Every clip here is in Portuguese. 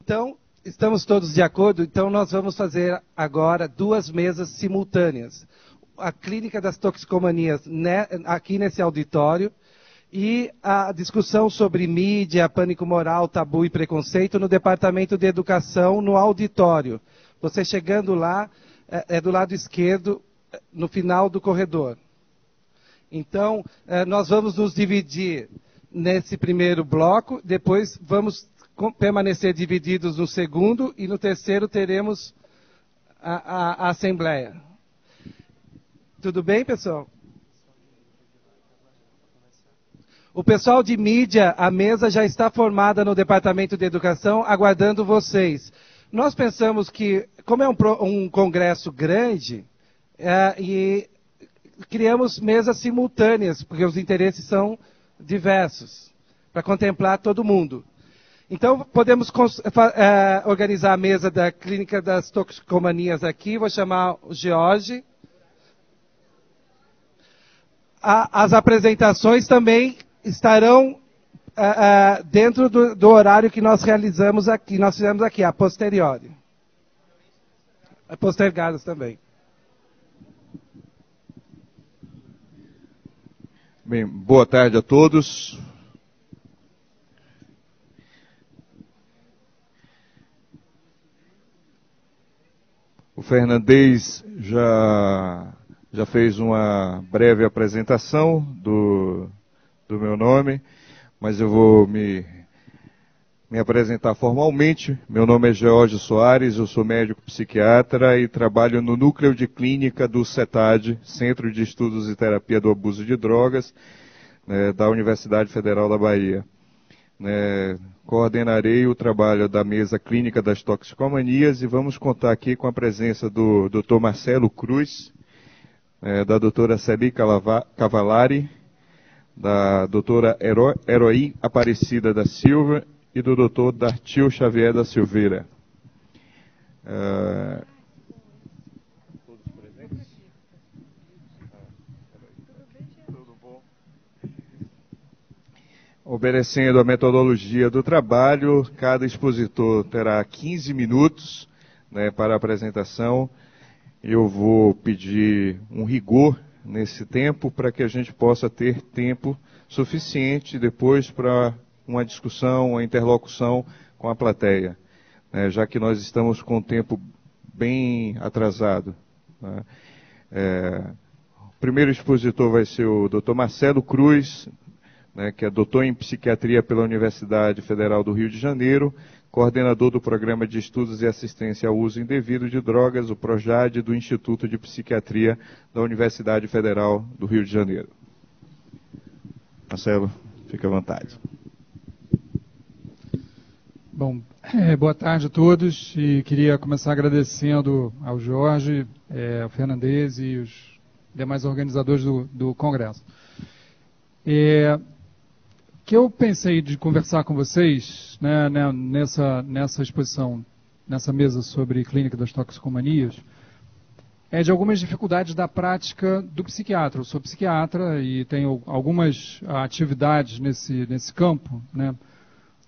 Então, estamos todos de acordo? Então, nós vamos fazer agora 2 mesas simultâneas. A Clínica das Toxicomanias aqui nesse auditório e a discussão sobre mídia, pânico moral, tabu e preconceito no Departamento de Educação no auditório. Você chegando lá, é do lado esquerdo, no final do corredor. Então, nós vamos nos dividir nesse primeiro bloco, depois vamos permanecer divididos no segundo e no terceiro teremos a assembleia. Tudo bem, pessoal? O pessoal de mídia, a mesa já está formada no Departamento de Educação, aguardando vocês. Nós pensamos que, como é um congresso grande, e criamos mesas simultâneas, porque os interesses são diversos, para contemplar todo mundo. Então, podemos organizar a mesa da Clínica das Toxicomanias aqui. Vou chamar o George. As apresentações também estarão dentro do horário que nós realizamos aqui, nós fizemos aqui, a posteriori. Postergadas também. Bem, boa tarde a todos. O Fernandes já fez uma breve apresentação do meu nome, mas eu vou me apresentar formalmente. Meu nome é George Soares, eu sou médico psiquiatra e trabalho no núcleo de clínica do CETAD, Centro de Estudos e Terapia do Abuso de Drogas, da Universidade Federal da Bahia. Coordenarei o trabalho da mesa clínica das toxicomanias e vamos contar aqui com a presença do Dr. Marcelo Cruz, da doutora Celi Cavalari, da doutora Heroí Aparecida da Silva e do doutor Dartil Xavier da Silveira. Todos presentes? Tudo bom? Obedecendo a metodologia do trabalho, cada expositor terá 15 minutos para a apresentação. Eu vou pedir um rigor nesse tempo para que a gente possa ter tempo suficiente depois para uma discussão, uma interlocução com a plateia, já que nós estamos com o tempo bem atrasado. O primeiro expositor vai ser o Dr. Marcelo Cruz, que é doutor em psiquiatria pela Universidade Federal do Rio de Janeiro, coordenador do Programa de Estudos e Assistência ao Uso Indevido de Drogas, o PROJAD, do Instituto de Psiquiatria da Universidade Federal do Rio de Janeiro. Marcelo, fique à vontade. Bom, boa tarde a todos e queria começar agradecendo ao Jorge, ao Fernandes e os demais organizadores do Congresso. Que eu pensei de conversar com vocês nessa exposição, nessa mesa sobre clínica das toxicomanias, de algumas dificuldades da prática do psiquiatra. Eu sou psiquiatra e tenho algumas atividades nesse campo,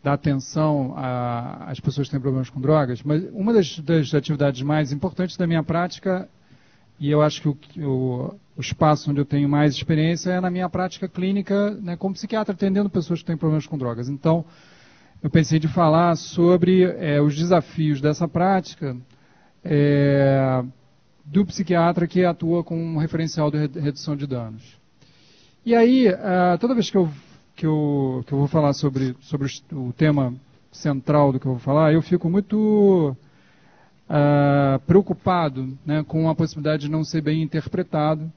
da atenção às pessoas que têm problemas com drogas, mas uma das atividades mais importantes da minha prática, e eu acho que o espaço onde eu tenho mais experiência é na minha prática clínica, como psiquiatra, atendendo pessoas que têm problemas com drogas. Então, eu pensei de falar sobre os desafios dessa prática do psiquiatra que atua com um referencial de redução de danos. E aí, toda vez que eu vou falar sobre o tema central do que eu vou falar, eu fico muito preocupado com a possibilidade de não ser bem interpretado,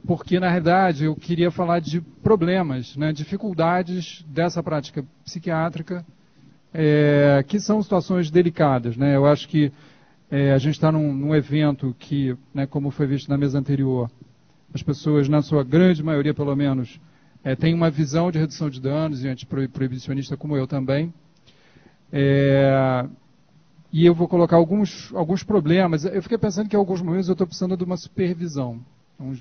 porque, na realidade, eu queria falar de problemas, dificuldades dessa prática psiquiátrica, que são situações delicadas. Eu acho que a gente está num evento que, como foi visto na mesa anterior, as pessoas, na sua grande maioria, pelo menos, têm uma visão de redução de danos e antiproibicionista, como eu também. E eu vou colocar alguns problemas. Eu fiquei pensando que em alguns momentos eu estou precisando de uma supervisão.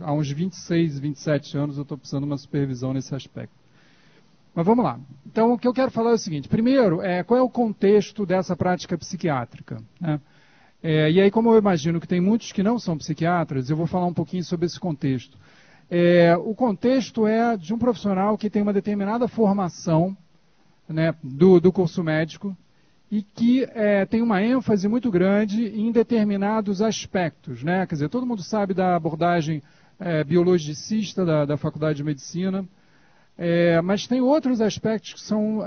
Há uns 26, 27 anos eu estou precisando de uma supervisão nesse aspecto. Mas vamos lá. Então, o que eu quero falar é o seguinte. Primeiro, qual é o contexto dessa prática psiquiátrica, né? E aí, como eu imagino que tem muitos que não são psiquiatras, eu vou falar um pouquinho sobre esse contexto. O contexto é de um profissional que tem uma determinada formação, né, do curso médico e que tem uma ênfase muito grande em determinados aspectos, né? Quer dizer, todo mundo sabe da abordagem biologicista da Faculdade de Medicina, mas tem outros aspectos que são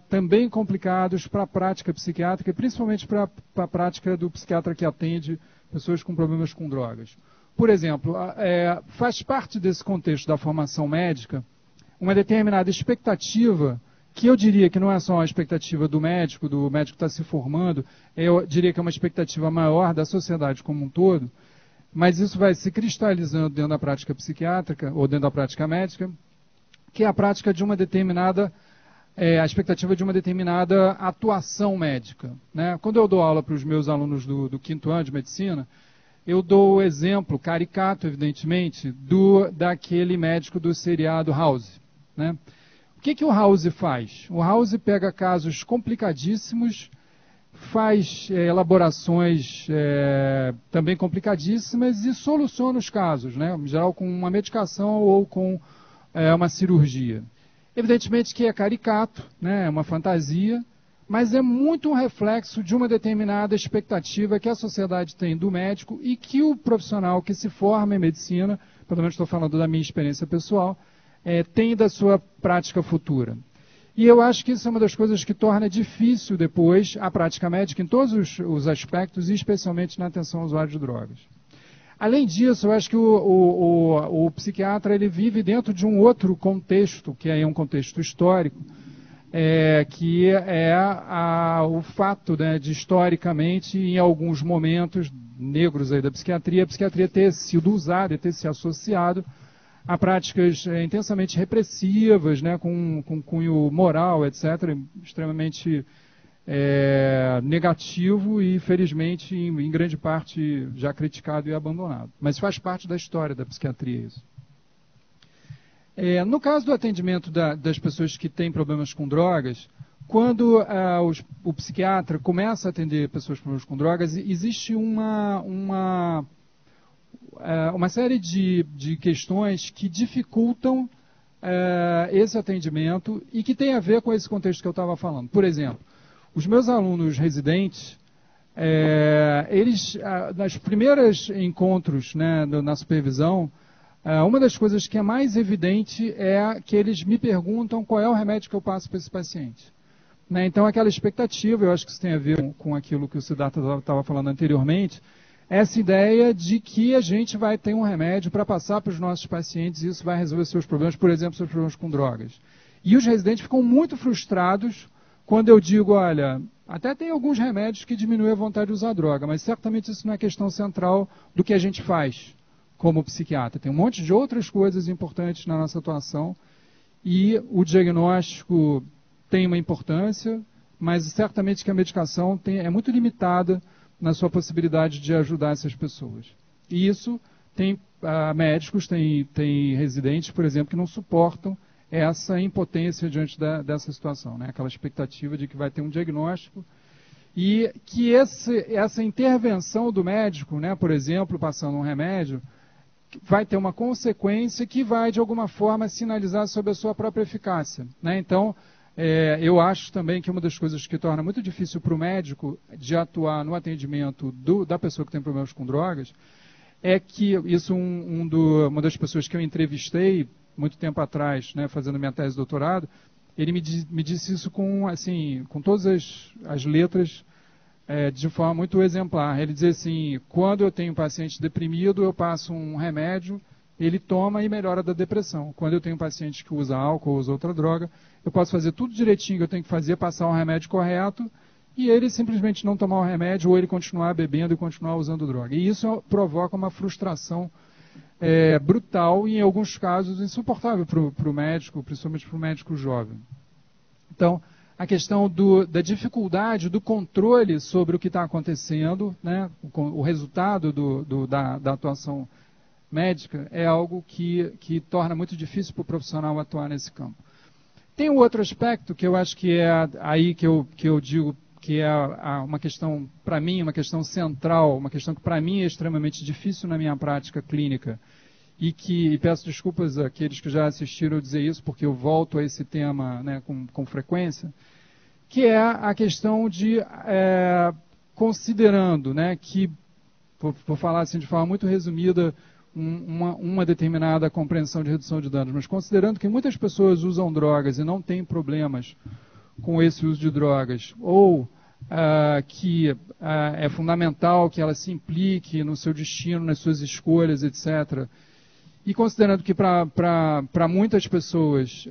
também complicados para a prática psiquiátrica, e principalmente para a prática do psiquiatra que atende pessoas com problemas com drogas. Por exemplo, faz parte desse contexto da formação médica uma determinada expectativa, que eu diria que não é só uma expectativa do médico que está se formando, eu diria que é uma expectativa maior da sociedade como um todo, mas isso vai se cristalizando dentro da prática psiquiátrica ou dentro da prática médica, que é a prática de uma determinada, a expectativa de uma determinada atuação médica, né? Quando eu dou aula para os meus alunos do 5º ano de medicina, eu dou o exemplo caricato, evidentemente, daquele médico do seriado House, né? O que o House faz? O House pega casos complicadíssimos, faz elaborações também complicadíssimas e soluciona os casos, né? Em geral com uma medicação ou com uma cirurgia. Evidentemente que é caricato, né? É uma fantasia, mas é muito um reflexo de uma determinada expectativa que a sociedade tem do médico e que o profissional que se forma em medicina, pelo menos estou falando da minha experiência pessoal, tem da sua prática futura. E eu acho que isso é uma das coisas que torna difícil depois a prática médica em todos os aspectos, e especialmente na atenção ao usuário de drogas. Além disso, eu acho que o psiquiatra ele vive dentro de um outro contexto, que é um contexto histórico, que é o fato, né, de historicamente, em alguns momentos negros aí da psiquiatria, a psiquiatria ter sido usada e ter se associado a práticas intensamente repressivas, né, com cunho moral, etc., extremamente negativo e, felizmente, em grande parte já criticado e abandonado. Mas faz parte da história da psiquiatria isso. No caso do atendimento das pessoas que têm problemas com drogas, quando o psiquiatra começa a atender pessoas com problemas com drogas, existe uma série de questões que dificultam esse atendimento e que tem a ver com esse contexto que eu estava falando. Por exemplo, os meus alunos residentes, eles, nas primeiras encontros, né, na supervisão, uma das coisas que é mais evidente é que eles me perguntam qual é o remédio que eu passo para esse paciente. Né, então, aquela expectativa, eu acho que isso tem a ver com aquilo que o Siddhartha estava falando anteriormente, essa ideia de que a gente vai ter um remédio para passar para os nossos pacientes e isso vai resolver seus problemas, por exemplo, seus problemas com drogas. E os residentes ficam muito frustrados quando eu digo, olha, até tem alguns remédios que diminuem a vontade de usar droga, mas certamente isso não é questão central do que a gente faz como psiquiatra. Tem um monte de outras coisas importantes na nossa atuação e o diagnóstico tem uma importância, mas certamente que a medicação é muito limitada na sua possibilidade de ajudar essas pessoas. E isso tem médicos, tem residentes, por exemplo, que não suportam essa impotência diante dessa situação, né? Aquela expectativa de que vai ter um diagnóstico e que essa intervenção do médico, né, por exemplo, passando um remédio, vai ter uma consequência que vai, de alguma forma, sinalizar sobre a sua própria eficácia, né? Então, eu acho também que uma das coisas que torna muito difícil para o médico de atuar no atendimento da pessoa que tem problemas com drogas é que isso uma das pessoas que eu entrevistei muito tempo atrás, né, fazendo minha tese de doutorado, ele me disse isso com todas as letras de forma muito exemplar. Ele dizia assim, quando eu tenho um paciente deprimido, eu passo um remédio, ele toma e melhora da depressão. Quando eu tenho um paciente que usa álcool ou usa outra droga, eu posso fazer tudo direitinho que eu tenho que fazer, passar um remédio correto, e ele simplesmente não tomar o remédio, ou ele continuar bebendo e continuar usando droga. E isso provoca uma frustração brutal e, em alguns casos, insuportável para o médico, principalmente para o médico jovem. Então, a questão da dificuldade do controle sobre o que está acontecendo, né, o resultado da atuação médica é algo que torna muito difícil para o profissional atuar nesse campo. Tem um outro aspecto que eu acho que é aí que eu digo que é uma questão, para mim, uma questão central, uma questão que para mim é extremamente difícil na minha prática clínica, e peço desculpas àqueles que já assistiram a dizer isso, porque eu volto a esse tema, né, com frequência, que é a questão de, considerando, né, que, vou falar assim de forma muito resumida, uma determinada compreensão de redução de danos, mas considerando que muitas pessoas usam drogas e não têm problemas com esse uso de drogas, ou que é fundamental que ela se implique no seu destino, nas suas escolhas, etc., e considerando que para muitas pessoas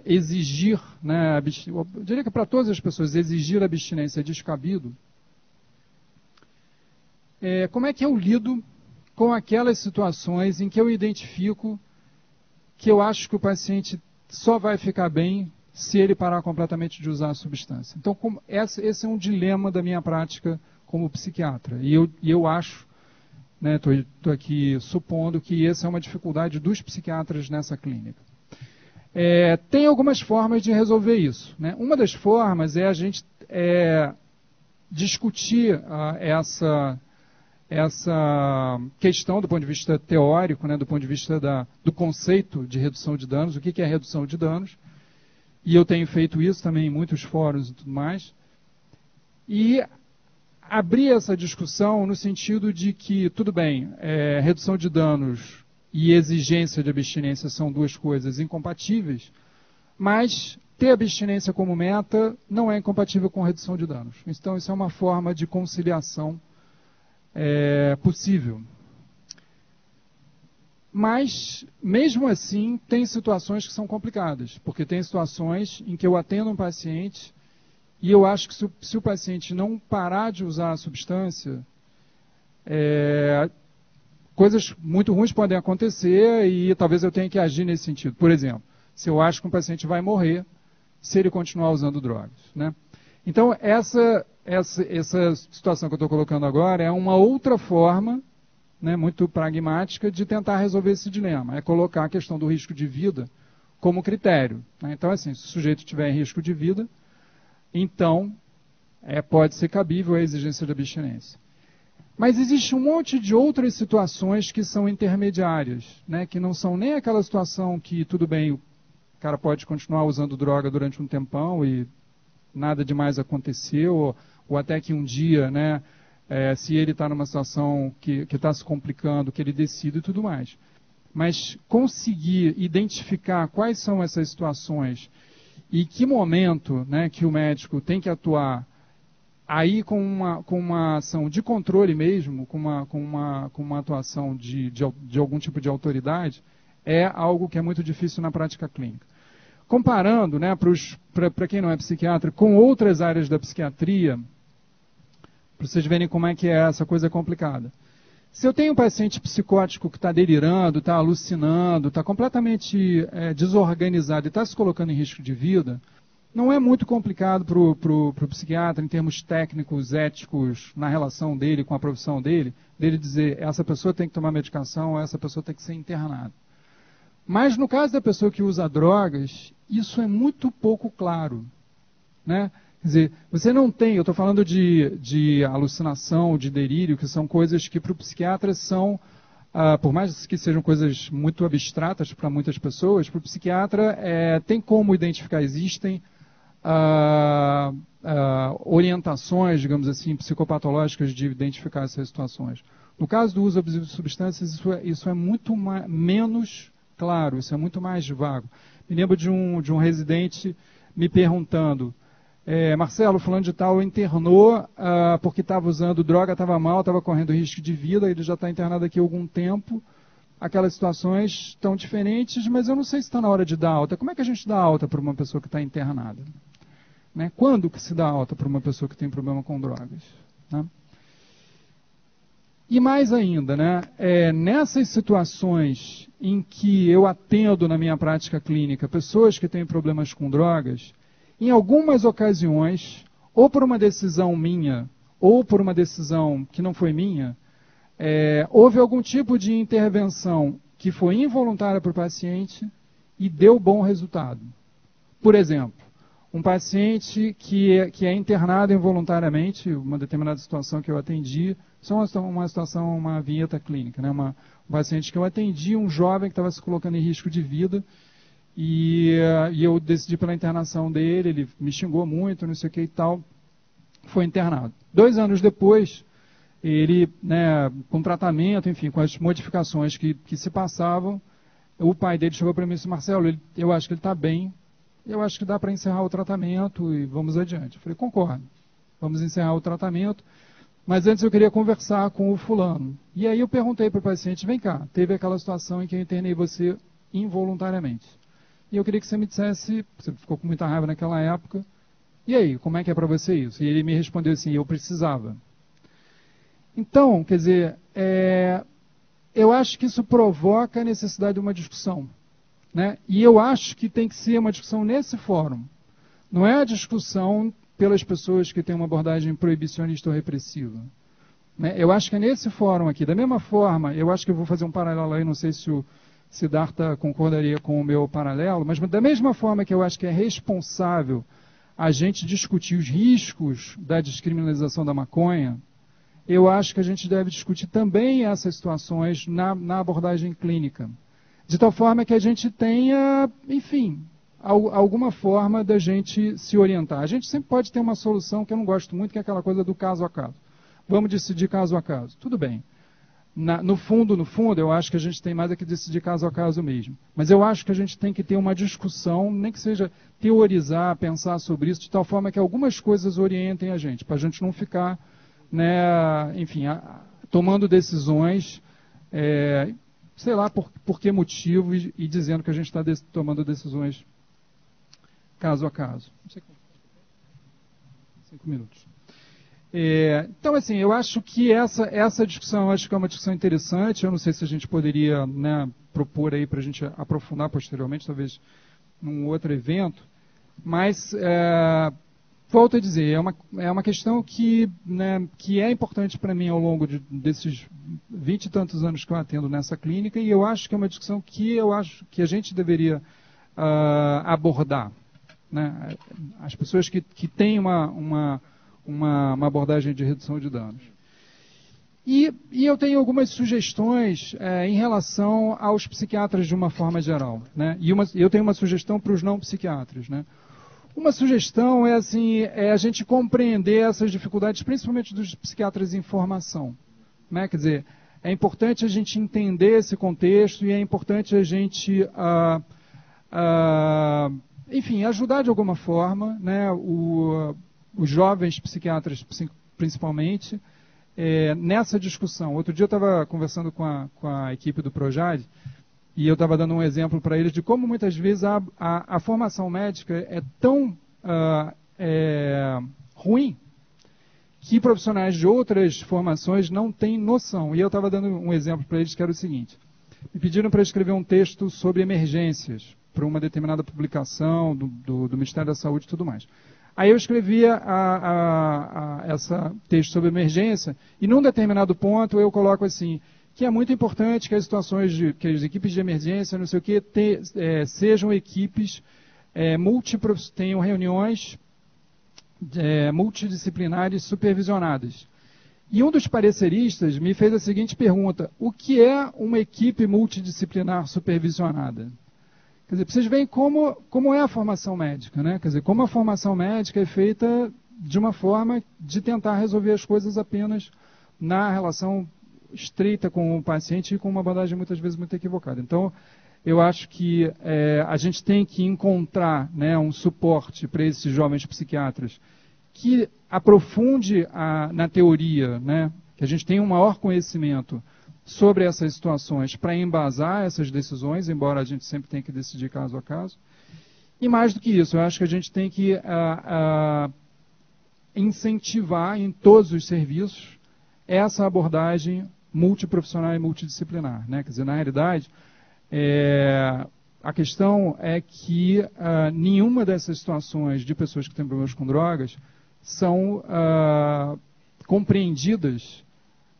exigir, né, eu diria que para todas as pessoas exigir abstinência é descabido, como é que eu lido com aquelas situações em que eu identifico que eu acho que o paciente só vai ficar bem se ele parar completamente de usar a substância? Então, esse é um dilema da minha prática como psiquiatra. E eu acho, estou aqui supondo que essa é uma dificuldade dos psiquiatras nessa clínica. Tem algumas formas de resolver isso, né? Uma das formas é a gente discutir essa questão do ponto de vista teórico, né, do ponto de vista do conceito de redução de danos, o que é redução de danos, e eu tenho feito isso também em muitos fóruns e tudo mais, e abrir essa discussão no sentido de que, tudo bem, redução de danos e exigência de abstinência são duas coisas incompatíveis, mas ter abstinência como meta não é incompatível com redução de danos. Então, isso é uma forma de conciliação possível. Mas, mesmo assim, tem situações que são complicadas, porque tem situações em que eu atendo um paciente e eu acho que se o paciente não parar de usar a substância, coisas muito ruins podem acontecer e talvez eu tenha que agir nesse sentido. Por exemplo, se eu acho que um paciente vai morrer se ele continuar usando drogas, né? Então, essa situação que eu estou colocando agora é uma outra forma, né, muito pragmática, de tentar resolver esse dilema. É colocar a questão do risco de vida como critério, né? Então, assim, se o sujeito tiver em risco de vida, então pode ser cabível a exigência de abstinência. Mas existe um monte de outras situações que são intermediárias, né, que não são nem aquela situação que, tudo bem, o cara pode continuar usando droga durante um tempão e nada demais aconteceu, ou até que um dia, né, se ele está numa situação que está se complicando, que ele decide e tudo mais. Mas conseguir identificar quais são essas situações e que momento, né, que o médico tem que atuar aí com uma ação de controle mesmo, com uma atuação de algum tipo de autoridade, é algo que é muito difícil na prática clínica. Comparando, né, para quem não é psiquiatra, com outras áreas da psiquiatria, para vocês verem como é que essa coisa complicada. Se eu tenho um paciente psicótico que está delirando, está alucinando, está completamente desorganizado e está se colocando em risco de vida, não é muito complicado para o psiquiatra, em termos técnicos, éticos, na relação dele com a profissão dele dizer, essa pessoa tem que tomar medicação, essa pessoa tem que ser internada. Mas no caso da pessoa que usa drogas, isso é muito pouco claro, né? Quer dizer, você não tem, eu estou falando de alucinação, de delírio, que são coisas que para o psiquiatra são, por mais que sejam coisas muito abstratas para muitas pessoas, para o psiquiatra tem como identificar, existem orientações, digamos assim, psicopatológicas de identificar essas situações. No caso do uso abusivo de substâncias, isso é muito menos claro, isso é muito mais vago. Me lembro de um residente me perguntando, Marcelo, fulano de tal internou porque estava usando droga, estava mal, estava correndo risco de vida, ele já está internado aqui há algum tempo, aquelas situações estão diferentes, mas eu não sei se está na hora de dar alta. Como é que a gente dá alta para uma pessoa que está internada? Né? Quando que se dá alta para uma pessoa que tem problema com drogas? Né? E mais ainda, né, nessas situações em que eu atendo na minha prática clínica pessoas que têm problemas com drogas, em algumas ocasiões, ou por uma decisão minha, ou por uma decisão que não foi minha, houve algum tipo de intervenção que foi involuntária para o paciente e deu bom resultado. Por exemplo, um paciente que é internado involuntariamente, uma determinada situação que eu atendi, só uma situação, uma vinheta clínica, né? Um paciente que eu atendi, um jovem que estava se colocando em risco de vida, e eu decidi pela internação dele, ele me xingou muito, não sei o que e tal, foi internado. 2 anos depois, ele, né, com tratamento, enfim, com as modificações que se passavam, o pai dele chegou para mim e disse: Marcelo, eu acho que ele está bem, eu acho que dá para encerrar o tratamento e vamos adiante. Eu falei: concordo, vamos encerrar o tratamento, mas antes eu queria conversar com o fulano. E aí eu perguntei para o paciente: vem cá, teve aquela situação em que eu internei você involuntariamente. E eu queria que você me dissesse, você ficou com muita raiva naquela época, e aí, como é que é para você isso? E ele me respondeu assim: eu precisava. Então, quer dizer, eu acho que isso provoca a necessidade de uma discussão, né? E eu acho que tem que ser uma discussão nesse fórum. Não é a discussão pelas pessoas que têm uma abordagem proibicionista ou repressiva, né? Eu acho que é nesse fórum aqui. Da mesma forma, eu acho que eu vou fazer um paralelo aí, não sei se o Siddhartha concordaria com o meu paralelo, mas da mesma forma que eu acho que é responsável a gente discutir os riscos da descriminalização da maconha, eu acho que a gente deve discutir também essas situações na abordagem clínica. De tal forma que a gente tenha, enfim, alguma forma da gente se orientar. A gente sempre pode ter uma solução que eu não gosto muito, que é aquela coisa do caso a caso. Vamos decidir caso a caso. Tudo bem. No fundo, eu acho que a gente tem mais é que decidir caso a caso mesmo. Mas eu acho que a gente tem que ter uma discussão, nem que seja teorizar, pensar sobre isso, de tal forma que algumas coisas orientem a gente, para a gente não ficar, né, enfim, tomando decisões, sei lá por que motivo, e dizendo que a gente está tomando decisões caso a caso. Não sei como. 5 minutos. Então, assim, eu acho que essa discussão, acho que é uma discussão interessante. Eu não sei se a gente poderia, né, propor aí para a gente aprofundar posteriormente, talvez num outro evento. Mas, volto a dizer, é uma questão que, né, que é importante para mim ao longo desses 20 e tantos anos que eu atendo nessa clínica, e eu acho que é uma discussão que eu acho que a gente deveria abordar, né? As pessoas que têm uma abordagem de redução de danos. E eu tenho algumas sugestões em relação aos psiquiatras de uma forma geral, né? E eu tenho uma sugestão para os não psiquiatras, né? Uma sugestão é a gente compreender essas dificuldades, principalmente dos psiquiatras em formação, né? Quer dizer, é importante a gente entender esse contexto e é importante a gente, enfim, ajudar de alguma forma, né, os jovens psiquiatras, principalmente, nessa discussão. Outro dia eu estava conversando com a equipe do Projad e eu estava dando um exemplo para eles de como muitas vezes a formação médica é tão ruim que profissionais de outras formações não têm noção. E eu estava dando um exemplo para eles que era o seguinte: me pediram para escrever um texto sobre emergências para uma determinada publicação do Ministério da Saúde e tudo mais. Aí eu escrevia esse texto sobre emergência, e num determinado ponto eu coloco assim, que é muito importante que as situações, que as equipes de emergência, não sei o que, sejam equipes tenham reuniões multidisciplinares supervisionadas. E um dos pareceristas me fez a seguinte pergunta: o que é uma equipe multidisciplinar supervisionada? Quer dizer, vocês veem como é a formação médica, né? Quer dizer, como a formação médica é feita de uma forma de tentar resolver as coisas apenas na relação estreita com o paciente e com uma abordagem muitas vezes muito equivocada. Então, eu acho que a gente tem que encontrar, né, um suporte para esses jovens psiquiatras que aprofunde na teoria, né, que a gente tenha um maior conhecimento sobre essas situações para embasar essas decisões, embora a gente sempre tenha que decidir caso a caso. E mais do que isso, eu acho que a gente tem que incentivar em todos os serviços essa abordagem multiprofissional e multidisciplinar, né? Quer dizer, na realidade, a questão é que nenhuma dessas situações de pessoas que têm problemas com drogas são compreendidas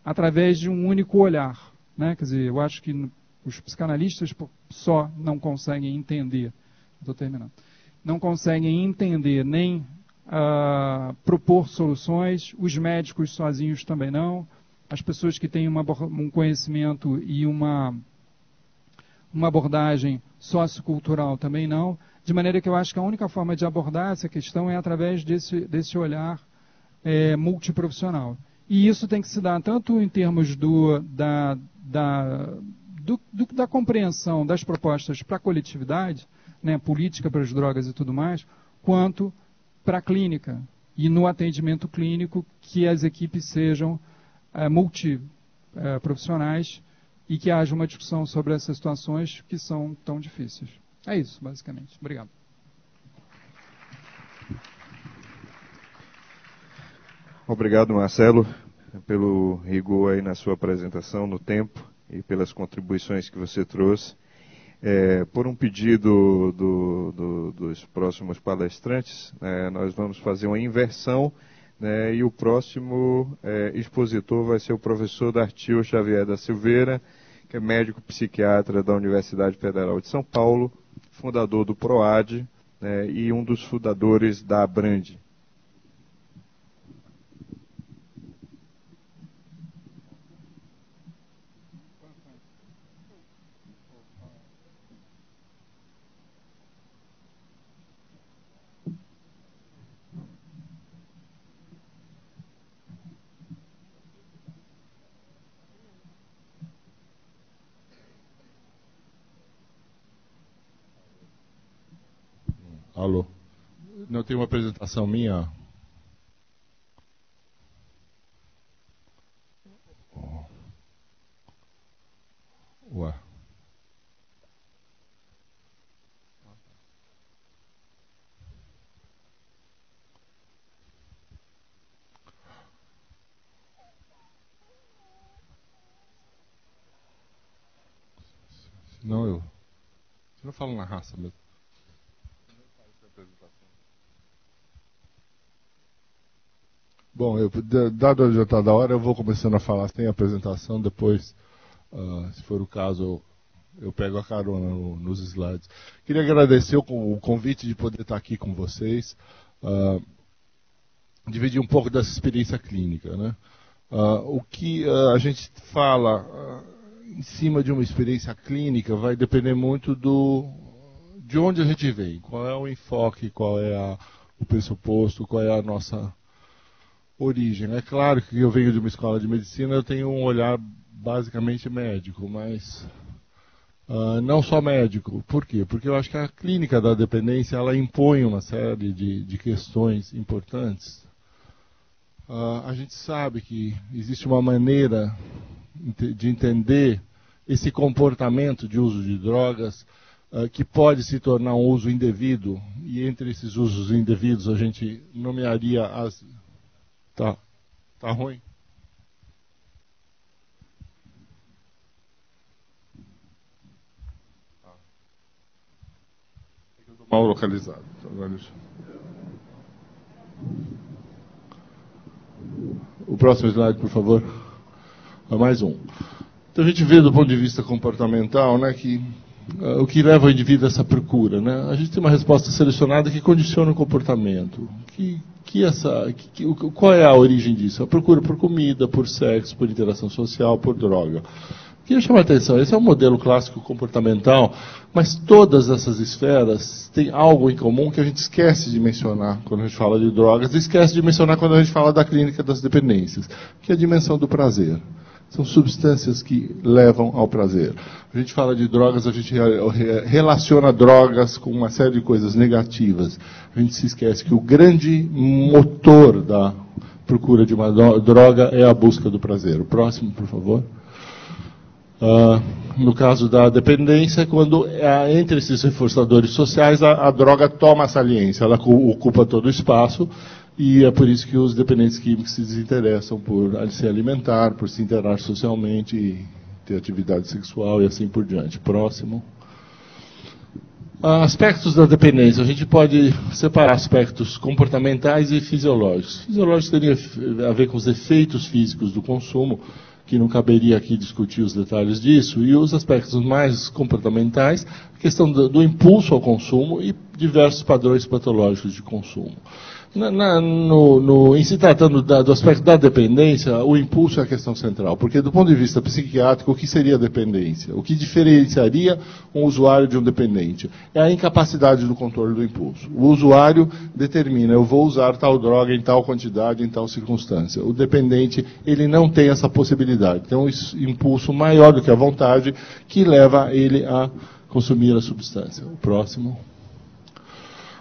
através de um único olhar, né? Quer dizer, eu acho que os psicanalistas só não conseguem entender. Estou terminando. não conseguem entender nem propor soluções, os médicos sozinhos também não, as pessoas que têm um conhecimento e uma abordagem sociocultural também não, de maneira que eu acho que a única forma de abordar essa questão é através desse olhar multiprofissional. E isso tem que se dar tanto em termos da compreensão das propostas para a coletividade, né, política para as drogas e tudo mais, quanto para a clínica e no atendimento clínico, que as equipes sejam multiprofissionais e que haja uma discussão sobre essas situações que são tão difíceis. É isso, basicamente. Obrigado. Obrigado, Marcelo, pelo rigor aí na sua apresentação, no tempo, e pelas contribuições que você trouxe. Por um pedido dos próximos palestrantes, nós vamos fazer uma inversão, e o próximo expositor vai ser o professor Dartil Xavier da Silveira, que é médico psiquiatra da Universidade Federal de São Paulo, fundador do PROAD, e um dos fundadores da Abrande. Alô? Não tem uma apresentação minha? Ué. Não, eu não falo na raça mesmo. Bom, dado já está da hora, eu vou começando a falar sem apresentação, depois, se for o caso, eu pego a carona nos slides. Queria agradecer o convite de poder estar aqui com vocês, dividir um pouco dessa experiência clínica, né? O que a gente fala em cima de uma experiência clínica vai depender muito de onde a gente vem, qual é o enfoque, qual é o pressuposto, qual é a nossa origem. É claro que eu venho de uma escola de medicina, eu tenho um olhar basicamente médico, mas não só médico. Por quê? Porque eu acho que a clínica da dependência ela impõe uma série de questões importantes. A gente sabe que existe uma maneira de entender esse comportamento de uso de drogas que pode se tornar um uso indevido, e entre esses usos indevidos a gente nomearia as... Tá ruim? Eu tô mal localizado. O próximo slide, por favor. Mais um. Então a gente vê do ponto de vista comportamental, né, que o que leva o indivíduo a essa procura, né? A gente tem uma resposta selecionada que condiciona o comportamento. Qual é a origem disso? A procura por comida, por sexo, por interação social, por droga. Queria chamar a atenção, esse é um modelo clássico comportamental, mas todas essas esferas têm algo em comum que a gente esquece de mencionar quando a gente fala de drogas, e esquece de mencionar quando a gente fala da clínica das dependências, que é a dimensão do prazer. São substâncias que levam ao prazer. A gente fala de drogas, a gente relaciona drogas com uma série de coisas negativas. A gente se esquece que o grande motor da procura de uma droga é a busca do prazer. O próximo, por favor. No caso da dependência, é quando entre esses reforçadores sociais a droga toma a saliência, ela ocupa todo o espaço. E é por isso que os dependentes químicos se desinteressam por se alimentar, por se interar socialmente, e ter atividade sexual e assim por diante. Próximo. Aspectos da dependência. A gente pode separar aspectos comportamentais e fisiológicos. Fisiológicos teria a ver com os efeitos físicos do consumo. que não caberia aqui discutir os detalhes disso, e os aspectos mais comportamentais, a questão do impulso ao consumo e diversos padrões patológicos de consumo. Em se tratando do aspecto da dependência, o impulso é a questão central, porque do ponto de vista psiquiátrico, o que seria a dependência? O que diferenciaria um usuário de um dependente? É a incapacidade do controle do impulso. O usuário determina, eu vou usar tal droga em tal quantidade, em tal circunstância. O dependente, ele não tem essa possibilidade. Tem um impulso maior do que a vontade que leva ele a consumir a substância. O próximo.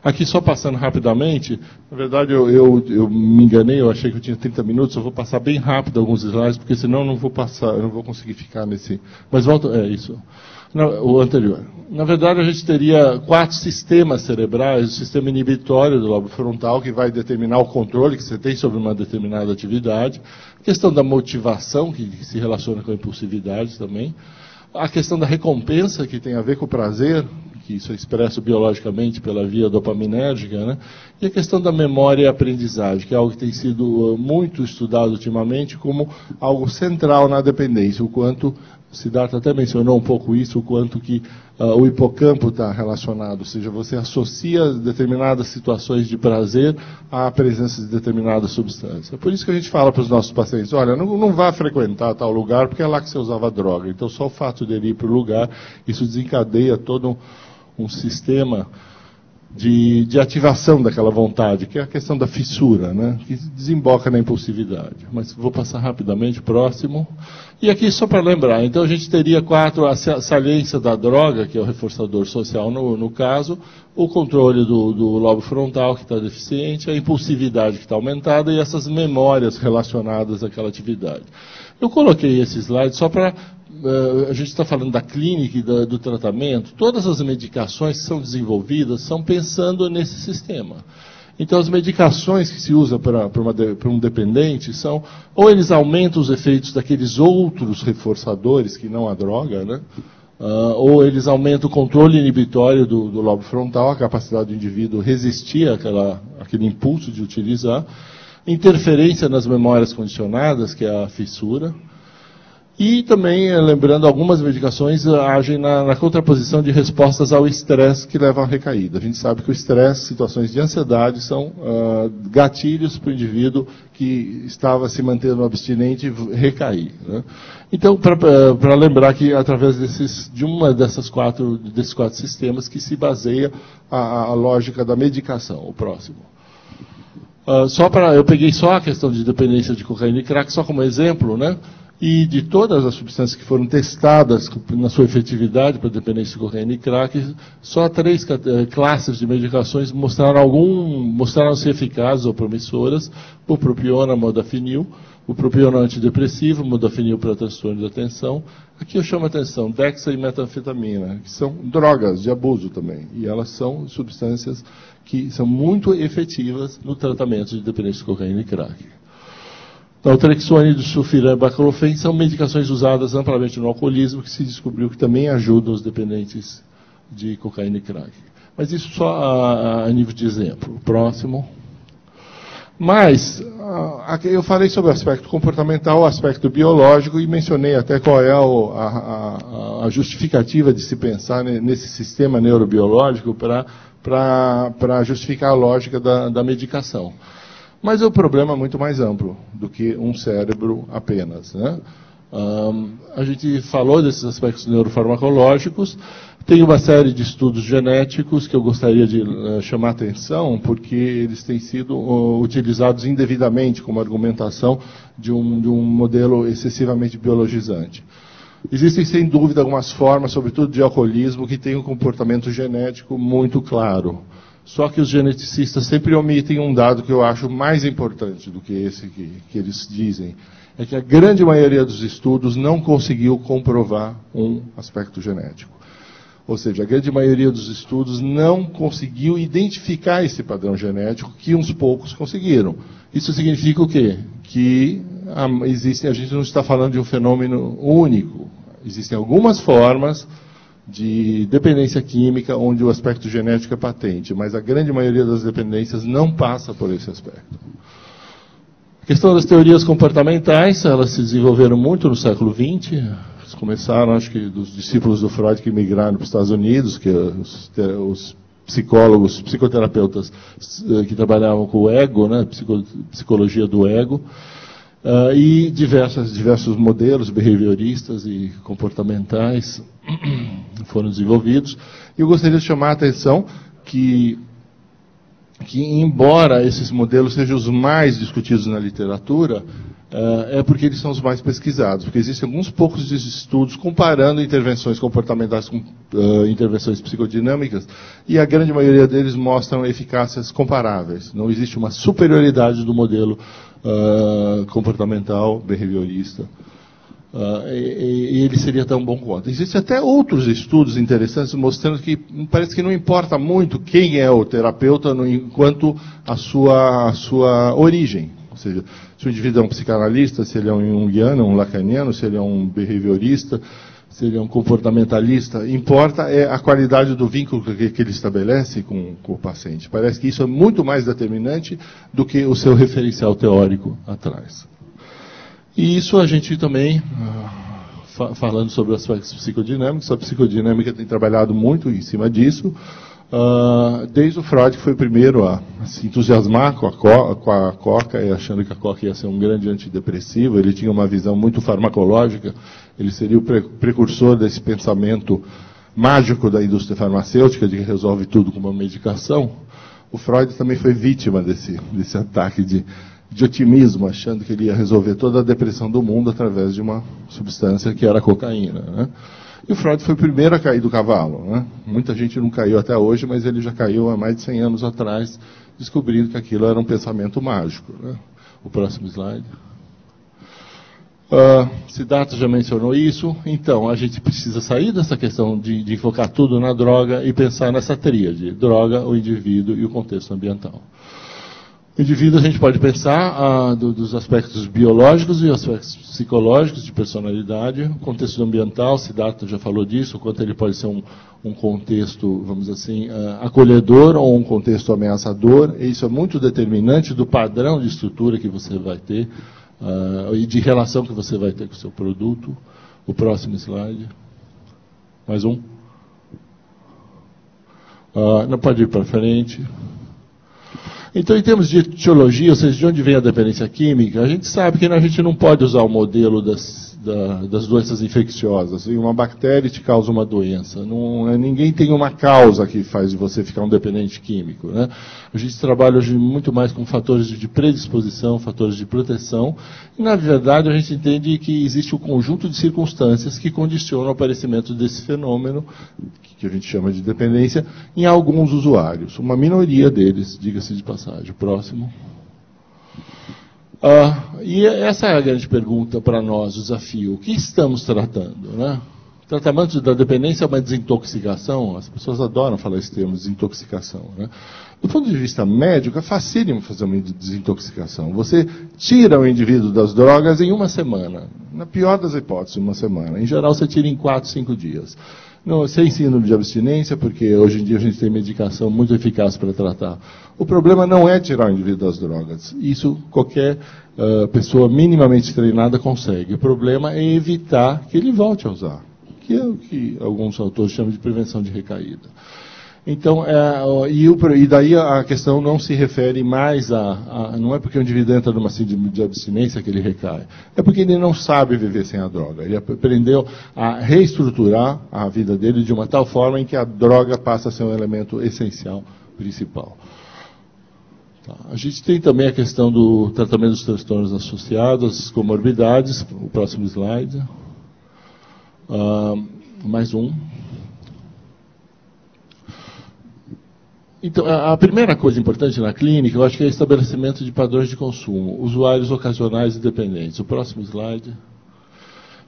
Aqui, só passando rapidamente, na verdade eu me enganei, eu achei que eu tinha 30 minutos, eu vou passar bem rápido alguns slides, porque senão eu não vou conseguir ficar nesse... Mas volto, isso, o anterior. Na verdade, a gente teria 4 sistemas cerebrais, o sistema inibitório do lobo frontal, que vai determinar o controle que você tem sobre uma determinada atividade, a questão da motivação, que se relaciona com a impulsividade também, a questão da recompensa, que tem a ver com o prazer, que isso é expresso biologicamente pela via dopaminérgica, né? E a questão da memória e aprendizagem, que é algo que tem sido muito estudado ultimamente como algo central na dependência, o quanto, o Siddhartha até mencionou um pouco isso, o quanto que o hipocampo está relacionado, ou seja, você associa determinadas situações de prazer à presença de determinada substância. Por isso que a gente fala para os nossos pacientes, olha, não vá frequentar tal lugar, porque é lá que você usava droga. Então, só o fato de ele ir para o lugar, isso desencadeia todo um sistema de ativação daquela vontade, que é a questão da fissura, né, que desemboca na impulsividade. Mas vou passar rapidamente, próximo. E aqui só para lembrar, então a gente teria 4, a saliência da droga, que é o reforçador social no caso, o controle do lobo frontal, que está deficiente, a impulsividade que está aumentada e essas memórias relacionadas àquela atividade. Eu coloquei esse slide só para... a gente está falando da clínica e do tratamento, todas as medicações que são desenvolvidas são pensando nesse sistema. Então, as medicações que se usa para um dependente são, ou eles aumentam os efeitos daqueles outros reforçadores, que não a droga, né? Ou eles aumentam o controle inibitório do lobo frontal, a capacidade do indivíduo resistir àquele impulso de utilizar, interferência nas memórias condicionadas, que é a fissura. E também, lembrando, algumas medicações agem na contraposição de respostas ao estresse que levam à recaída. A gente sabe que o estresse, situações de ansiedade, são gatilhos para o indivíduo que estava se mantendo abstinente recair, né? Então, para lembrar que através desses quatro sistemas que se baseia a lógica da medicação. O próximo. Eu peguei só a questão de dependência de cocaína e crack, só como exemplo, né? E de todas as substâncias que foram testadas na sua efetividade para dependência de cocaína e crack, só 3 classes de medicações mostraram ser eficazes ou promissoras: o propiona, modafinil, o propiona antidepressivo, modafinil para transtorno de atenção. Aqui eu chamo a atenção, dexa e metanfetamina, que são drogas de abuso também, e elas são substâncias que são muito efetivas no tratamento de dependência de cocaína e crack. Então, o trexone, sulfiram e baclofen são medicações usadas amplamente no alcoolismo, que se descobriu que também ajudam os dependentes de cocaína e crack. Mas isso só a nível de exemplo. Próximo. Mas, eu falei sobre o aspecto comportamental, o aspecto biológico, e mencionei até qual é a justificativa de se pensar nesse sistema neurobiológico para justificar a lógica da medicação. Mas o problema é muito mais amplo do que um cérebro apenas, né? A gente falou desses aspectos neurofarmacológicos, tem uma série de estudos genéticos que eu gostaria de chamar a atenção, porque eles têm sido utilizados indevidamente como argumentação de um modelo excessivamente biologizante. Existem, sem dúvida, algumas formas, sobretudo de alcoolismo, que têm um comportamento genético muito claro. Só que os geneticistas sempre omitem um dado que eu acho mais importante do que esse que eles dizem. É que a grande maioria dos estudos não conseguiu comprovar um aspecto genético. Ou seja, a grande maioria dos estudos não conseguiu identificar esse padrão genético, que uns poucos conseguiram. Isso significa o quê? Que a gente não está falando de um fenômeno único. Existem algumas formas de dependência química onde o aspecto genético é patente, mas a grande maioria das dependências não passa por esse aspecto. A questão das teorias comportamentais, elas se desenvolveram muito no século XX. Eles começaram, acho que, dos discípulos do Freud que migraram para os Estados Unidos, que os psicólogos, psicoterapeutas que trabalhavam com o ego, né, psicologia do ego, e diversos modelos behavioristas e comportamentais foram desenvolvidos. E eu gostaria de chamar a atenção que embora esses modelos sejam os mais discutidos na literatura, é porque eles são os mais pesquisados, porque existem alguns poucos estudos comparando intervenções comportamentais com intervenções psicodinâmicas, e a grande maioria deles mostram eficácias comparáveis. Não existe uma superioridade do modelo comportamental behaviorista. E ele seria tão bom quanto. Existem até outros estudos interessantes mostrando que parece que não importa muito quem é o terapeuta enquanto a sua origem. Ou seja, se o indivíduo é um psicanalista, se ele é um junguiano, um lacaniano, se ele é um behaviorista, se ele é um comportamentalista, importa é a qualidade do vínculo que ele estabelece com o paciente. Parece que isso é muito mais determinante do que o seu referencial teórico atrás. E isso a gente também, falando sobre aspectos psicodinâmicos, a psicodinâmica tem trabalhado muito em cima disso, desde o Freud, que foi o primeiro a se entusiasmar com a coca, achando que a coca ia ser um grande antidepressivo. Ele tinha uma visão muito farmacológica, ele seria o precursor desse pensamento mágico da indústria farmacêutica, de que resolve tudo com uma medicação. O Freud também foi vítima desse ataque de otimismo, achando que ele ia resolver toda a depressão do mundo através de uma substância que era a cocaína, né? E o Freud foi o primeiro a cair do cavalo, né? Muita gente não caiu até hoje, mas ele já caiu há mais de 100 anos atrás, descobrindo que aquilo era um pensamento mágico, né? O próximo slide. Siddhartha já mencionou isso. Então, a gente precisa sair dessa questão de enfocar tudo na droga e pensar nessa tríade: droga, o indivíduo e o contexto ambiental. O indivíduo, a gente pode pensar dos aspectos biológicos e aspectos psicológicos de personalidade. O contexto ambiental, Siddhartha já falou disso, o quanto ele pode ser um contexto, vamos dizer assim, acolhedor ou um contexto ameaçador. E isso é muito determinante do padrão de estrutura que você vai ter e de relação que você vai ter com o seu produto. O próximo slide. Mais um. Não pode ir para frente. Então, em termos de etiologia, ou seja, de onde vem a dependência química, a gente sabe que a gente não pode usar o modelo das doenças infecciosas. E uma bactéria te causa uma doença. Ninguém tem uma causa que faz de você ficar um dependente químico, né? A gente trabalha hoje muito mais com fatores de predisposição, fatores de proteção. E, na verdade, a gente entende que existe um conjunto de circunstâncias que condicionam o aparecimento desse fenômeno, que a gente chama de dependência, em alguns usuários. Uma minoria deles, diga-se de passagem. Próximo. E essa é a grande pergunta para nós, o desafio. O que estamos tratando, né? O tratamento da dependência é uma desintoxicação. As pessoas adoram falar esse termo, desintoxicação, né? Do ponto de vista médico, é facílimo fazer uma desintoxicação. Você tira o indivíduo das drogas em uma semana. Na pior das hipóteses, uma semana. Em geral, você tira em 4, 5 dias. Não, sem síndrome de abstinência, porque hoje em dia a gente tem medicação muito eficaz para tratar. O problema não é tirar o indivíduo das drogas. Isso qualquer pessoa minimamente treinada consegue. O problema é evitar que ele volte a usar, que é o que alguns autores chamam de prevenção de recaída. Então, e daí a questão não se refere mais não é porque o indivíduo entra numa síndrome de abstinência que ele recai, é porque ele não sabe viver sem a droga. Ele aprendeu a reestruturar a vida dele de uma tal forma em que a droga passa a ser um elemento essencial, principal. Tá. A gente tem também a questão do tratamento dos transtornos associados, as comorbidades. O próximo slide. Mais um. Então, a primeira coisa importante na clínica, eu acho que é o estabelecimento de padrões de consumo, usuários ocasionais e dependentes. O próximo slide.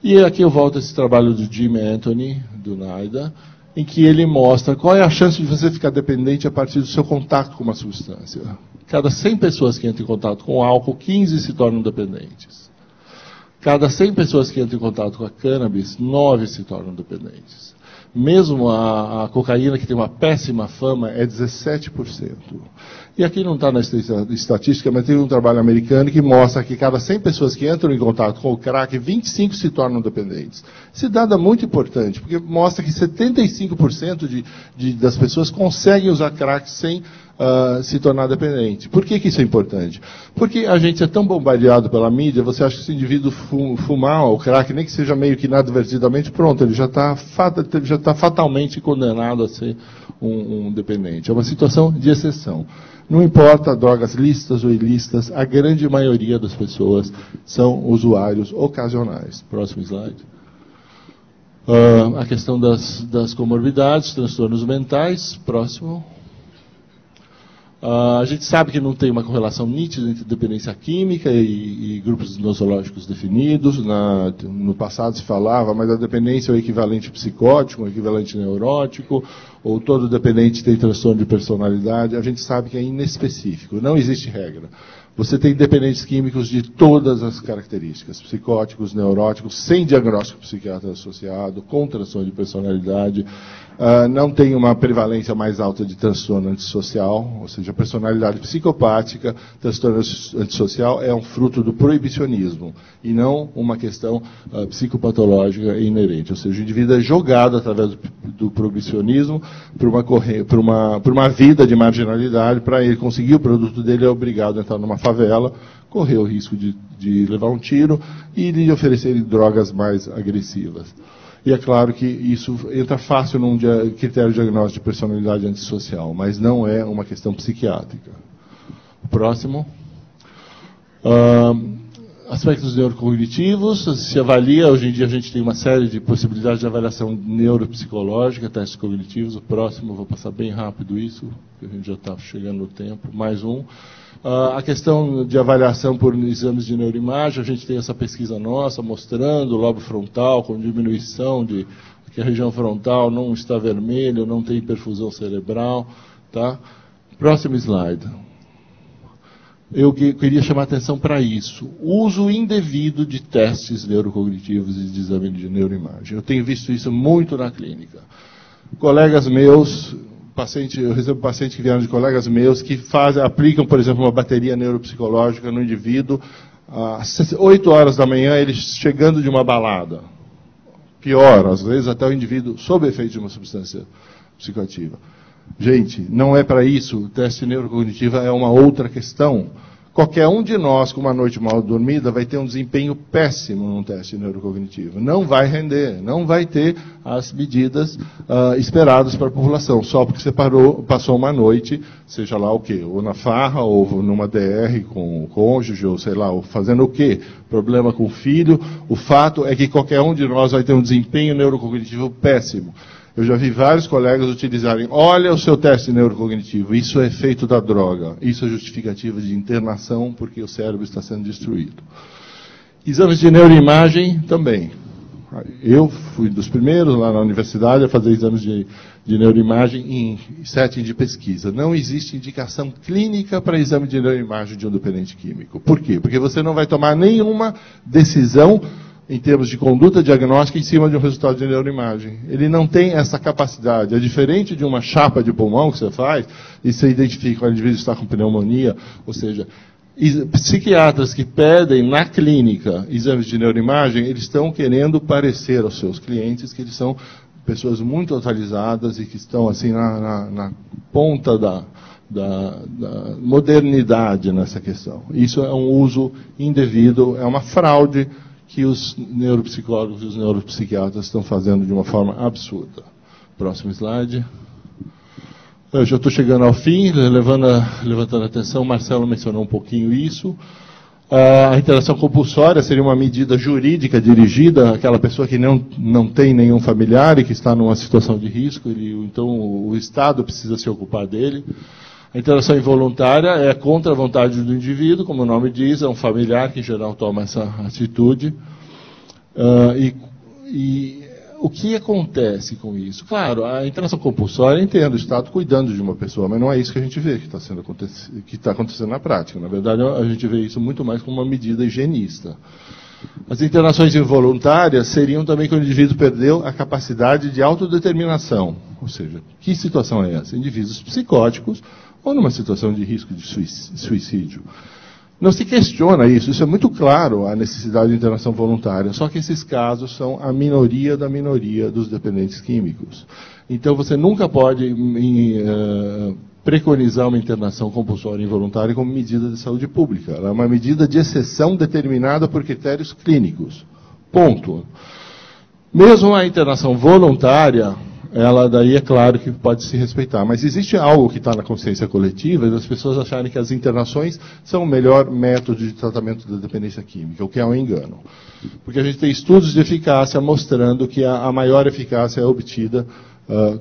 E aqui eu volto a esse trabalho do Jim Anthony, do NIDA, em que ele mostra qual é a chance de você ficar dependente a partir do seu contato com uma substância. Cada 100 pessoas que entram em contato com álcool, 15 se tornam dependentes. Cada 100 pessoas que entram em contato com a cannabis, 9 se tornam dependentes. Mesmo a cocaína, que tem uma péssima fama, é 17%. E aqui não está na estatística, mas tem um trabalho americano que mostra que cada 100 pessoas que entram em contato com o crack, 25 se tornam dependentes. Esse dado é muito importante, porque mostra que 75% das pessoas conseguem usar crack sem se tornar dependente. Por que isso é importante? Porque a gente é tão bombardeado pela mídia, você acha que se o indivíduo fumar o crack, nem que seja meio que inadvertidamente, pronto, ele já está fatalmente condenado a ser um dependente. É uma situação de exceção. Não importa drogas lícitas ou ilícitas, a grande maioria das pessoas são usuários ocasionais. Próximo slide. A questão das comorbidades, transtornos mentais. Próximo. A gente sabe que não tem uma correlação nítida entre dependência química e grupos nosológicos definidos. No passado se falava, mas a dependência é o equivalente psicótico, o equivalente neurótico, ou todo dependente tem transtorno de personalidade. A gente sabe que é inespecífico, não existe regra. Você tem dependentes químicos de todas as características, psicóticos, neuróticos, sem diagnóstico psiquiátrico associado, com transtorno de personalidade. Não tem uma prevalência mais alta de transtorno antissocial, ou seja, a personalidade psicopática, transtorno antissocial é um fruto do proibicionismo, e não uma questão psicopatológica inerente. Ou seja, o indivíduo é jogado através do proibicionismo por uma vida de marginalidade. Para ele conseguir o produto dele, é obrigado a entrar numa favela, correr o risco de levar um tiro e lhe oferecerem drogas mais agressivas. E é claro que isso entra fácil num critério de diagnóstico de personalidade antissocial, mas não é uma questão psiquiátrica. Próximo. Aspectos neurocognitivos, se avalia, hoje em dia a gente tem uma série de possibilidades de avaliação neuropsicológica, testes cognitivos. O próximo, vou passar bem rápido isso, porque a gente já está chegando no tempo. Mais um. A questão de avaliação por exames de neuroimagem, a gente tem essa pesquisa nossa mostrando o lobo frontal com diminuição que a região frontal não está vermelha, não tem perfusão cerebral. Tá? Próximo slide. Eu queria chamar a atenção para isso. O uso indevido de testes neurocognitivos e de exame de neuroimagem. Eu tenho visto isso muito na clínica. Colegas meus, eu recebo pacientes que vieram de colegas meus que aplicam, por exemplo, uma bateria neuropsicológica no indivíduo às 8 horas da manhã, ele chegando de uma balada. Pior, às vezes até o indivíduo sob efeito de uma substância psicoativa. Gente, não é para isso. O teste neurocognitivo é uma outra questão. Qualquer um de nós, com uma noite mal dormida, vai ter um desempenho péssimo num teste neurocognitivo. Não vai render, não vai ter as medidas esperadas para a população, só porque você passou uma noite, seja lá o quê, ou na farra, ou numa DR com o cônjuge, ou sei lá, ou fazendo o quê? Problema com o filho. O fato é que qualquer um de nós vai ter um desempenho neurocognitivo péssimo. Eu já vi vários colegas utilizarem, olha o seu teste neurocognitivo, isso é efeito da droga, isso é justificativa de internação porque o cérebro está sendo destruído. Exames de neuroimagem também. Eu fui dos primeiros lá na universidade a fazer exames de neuroimagem em setting de pesquisa. Não existe indicação clínica para exame de neuroimagem de um dependente químico. Por quê? Porque você não vai tomar nenhuma decisão em termos de conduta diagnóstica em cima de um resultado de neuroimagem. Ele não tem essa capacidade. É diferente de uma chapa de pulmão que você faz e você identifica que o indivíduo está com pneumonia, ou seja, psiquiatras que pedem na clínica exames de neuroimagem, eles estão querendo parecer aos seus clientes que eles são pessoas muito atualizadas e que estão assim na ponta da modernidade nessa questão. Isso é um uso indevido, é uma fraude que os neuropsicólogos e os neuropsiquiatras estão fazendo de uma forma absurda. Próximo slide. Eu já estou chegando ao fim, levantando a atenção, o Marcelo mencionou um pouquinho isso. A interação compulsória seria uma medida jurídica dirigida àquela pessoa que não tem nenhum familiar e que está numa situação de risco, então o Estado precisa se ocupar dele. A interação involuntária é contra a vontade do indivíduo, como o nome diz, é um familiar que em geral toma essa atitude. E o que acontece com isso? Claro, a interação compulsória, eu entendo, o Estado cuidando de uma pessoa, mas não é isso que a gente vê que está acontecendo na prática. Na verdade, a gente vê isso muito mais como uma medida higienista. As internações involuntárias seriam também quando o indivíduo perdeu a capacidade de autodeterminação. Ou seja, que situação é essa? Indivíduos psicóticos ou numa situação de risco de suicídio. Não se questiona isso é muito claro, a necessidade de internação voluntária, só que esses casos são a minoria da minoria dos dependentes químicos. Então você nunca pode preconizar uma internação compulsória involuntária como medida de saúde pública. Ela é uma medida de exceção determinada por critérios clínicos. Ponto. Mesmo a internação voluntária, ela daí é claro que pode se respeitar. Mas existe algo que está na consciência coletiva das pessoas acharem que as internações são o melhor método de tratamento da dependência química, o que é um engano. Porque a gente tem estudos de eficácia mostrando que a maior eficácia é obtida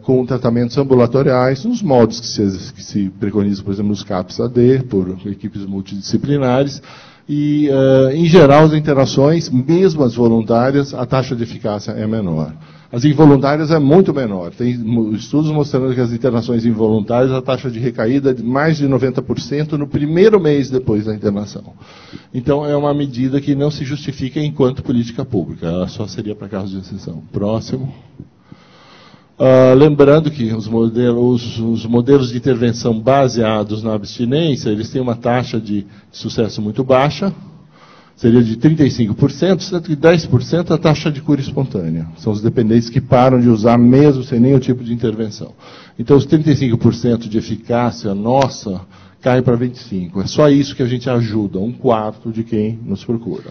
com tratamentos ambulatoriais, nos modos que se preconizam, por exemplo, nos CAPS-AD, por equipes multidisciplinares, e, em geral, as internações, mesmo as voluntárias, a taxa de eficácia é menor. As involuntárias é muito menor. Tem estudos mostrando que as internações involuntárias, a taxa de recaída é de mais de 90% no primeiro mês depois da internação. Então, é uma medida que não se justifica enquanto política pública. Ela só seria para casos de exceção. Próximo. Lembrando que os modelos de intervenção baseados na abstinência, eles têm uma taxa de sucesso muito baixa, seria de 35%, sendo que 10% a taxa de cura espontânea. São os dependentes que param de usar mesmo sem nenhum tipo de intervenção. Então, os 35% de eficácia nossa caem para 25%. É só isso que a gente ajuda, 1/4 de quem nos procura.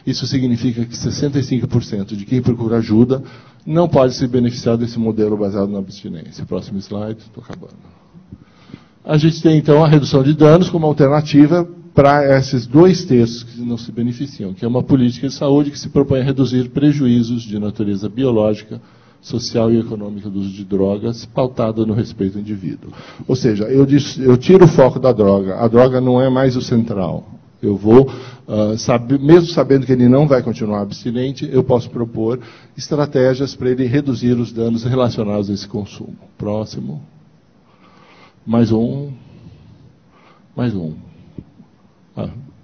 Isso significa que 65% de quem procura ajuda não pode se beneficiar desse modelo baseado na abstinência. Próximo slide, estou acabando. A gente tem, então, a redução de danos como alternativa para esses 2/3 que não se beneficiam, que é uma política de saúde que se propõe a reduzir prejuízos de natureza biológica, social e econômica do uso de drogas, pautada no respeito ao indivíduo. Ou seja, eu tiro o foco da droga. A droga não é mais o central. Eu vou, mesmo sabendo que ele não vai continuar abstinente, eu posso propor estratégias para ele reduzir os danos relacionados a esse consumo. Próximo. Mais um.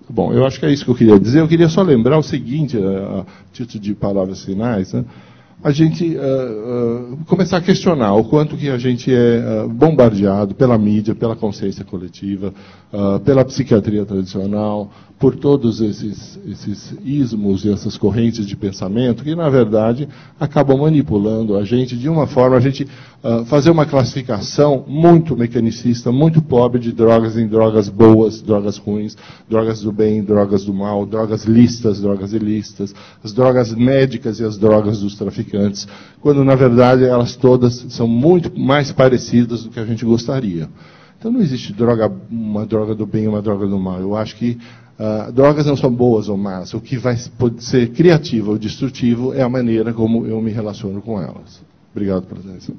Bom, eu acho que é isso que eu queria dizer. Eu queria só lembrar o seguinte, a título de palavras finais, né? A gente começar a questionar o quanto que a gente é bombardeado pela mídia, pela consciência coletiva, pela psiquiatria tradicional, por todos esses ismos e essas correntes de pensamento que, na verdade, acabam manipulando a gente de uma forma, a gente fazer uma classificação muito mecanicista, muito pobre de drogas em drogas boas, drogas ruins, drogas do bem, drogas do mal, drogas lícitas, drogas ilícitas, as drogas médicas e as drogas dos traficantes, quando, na verdade, elas todas são muito mais parecidas do que a gente gostaria. Então, não existe uma droga do bem e uma droga do mal. Eu acho que drogas não são boas ou más. O que pode ser criativo ou destrutivo é a maneira como eu me relaciono com elas. Obrigado pela atenção.